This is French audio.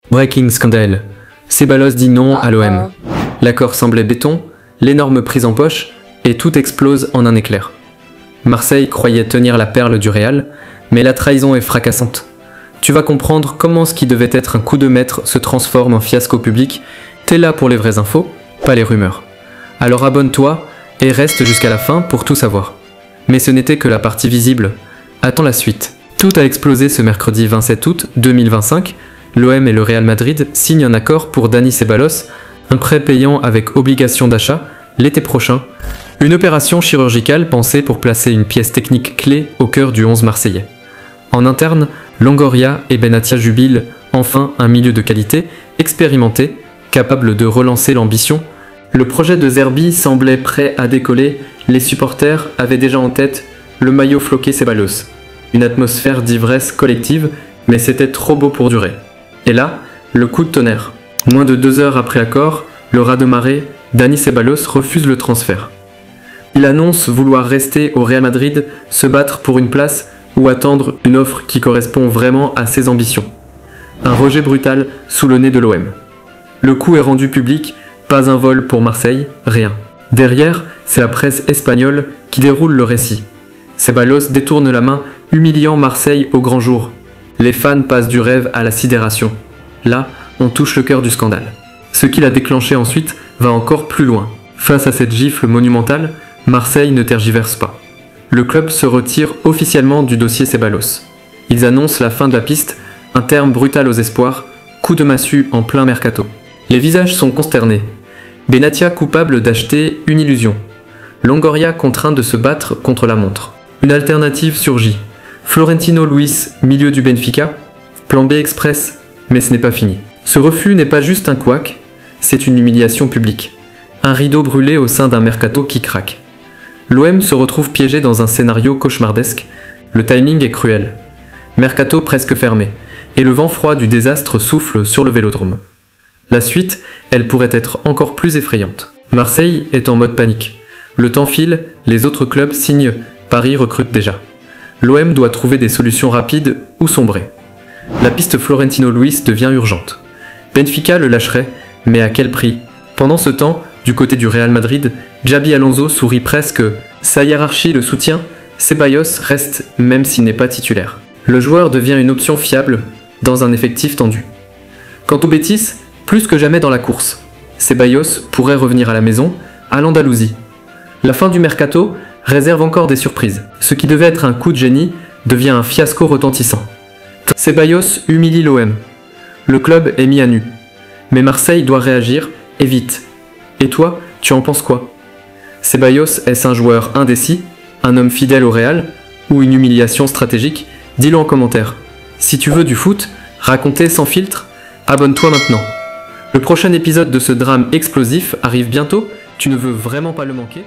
Breaking scandale. Ceballos dit non à l'OM. L'accord semblait béton, l'énorme prise en poche, et tout explose en un éclair. Marseille croyait tenir la perle du Real, mais la trahison est fracassante. Tu vas comprendre comment ce qui devait être un coup de maître se transforme en fiasco public. T'es là pour les vraies infos, pas les rumeurs. Alors abonne-toi et reste jusqu'à la fin pour tout savoir. Mais ce n'était que la partie visible. Attends la suite. Tout a explosé ce mercredi 27 août 2025. L'OM et le Real Madrid signent un accord pour Dani Ceballos, un prêt payant avec obligation d'achat l'été prochain. Une opération chirurgicale pensée pour placer une pièce technique clé au cœur du 11 marseillais. En interne, Longoria et Benatia jubilent enfin un milieu de qualité, expérimenté, capable de relancer l'ambition. Le projet de Zerbi semblait prêt à décoller, les supporters avaient déjà en tête le maillot floqué Ceballos. Une atmosphère d'ivresse collective, mais c'était trop beau pour durer. Et là, le coup de tonnerre. Moins de 2 heures après l'accord, le raz de marée, Dani Ceballos refuse le transfert. Il annonce vouloir rester au Real Madrid, se battre pour une place ou attendre une offre qui correspond vraiment à ses ambitions. Un rejet brutal sous le nez de l'OM. Le coup est rendu public, pas un vol pour Marseille, rien. Derrière, c'est la presse espagnole qui déroule le récit. Ceballos détourne la main, humiliant Marseille au grand jour. Les fans passent du rêve à la sidération. Là, on touche le cœur du scandale. Ce qui l'a déclenché ensuite va encore plus loin. Face à cette gifle monumentale, Marseille ne tergiverse pas. Le club se retire officiellement du dossier Ceballos. Ils annoncent la fin de la piste, un terme brutal aux espoirs, coup de massue en plein mercato. Les visages sont consternés. Benatia coupable d'acheter une illusion. Longoria contraint de se battre contre la montre. Une alternative surgit. Florentino Luis, milieu du Benfica, plan B express, mais ce n'est pas fini. Ce refus n'est pas juste un couac, c'est une humiliation publique. Un rideau brûlé au sein d'un mercato qui craque. L'OM se retrouve piégé dans un scénario cauchemardesque, le timing est cruel. Mercato presque fermé, et le vent froid du désastre souffle sur le Vélodrome. La suite, elle pourrait être encore plus effrayante. Marseille est en mode panique. Le temps file, les autres clubs signent, Paris recrute déjà. L'OM doit trouver des solutions rapides ou sombrer. La piste Florentino Luis devient urgente. Benfica le lâcherait, mais à quel prix? Pendant ce temps, du côté du Real Madrid, Xabi Alonso sourit presque. Sa hiérarchie le soutient, Ceballos reste même s'il n'est pas titulaire. Le joueur devient une option fiable dans un effectif tendu. Quant au Betis, plus que jamais dans la course. Ceballos pourrait revenir à la maison, à l'Andalousie. La fin du mercato réserve encore des surprises. Ce qui devait être un coup de génie devient un fiasco retentissant. Ceballos humilie l'OM. Le club est mis à nu. Mais Marseille doit réagir, et vite. Et toi, tu en penses quoi? Ceballos est-ce un joueur indécis, un homme fidèle au Real, ou une humiliation stratégique? Dis-le en commentaire. Si tu veux du foot, raconté sans filtre, abonne-toi maintenant. Le prochain épisode de ce drame explosif arrive bientôt, tu ne veux vraiment pas le manquer?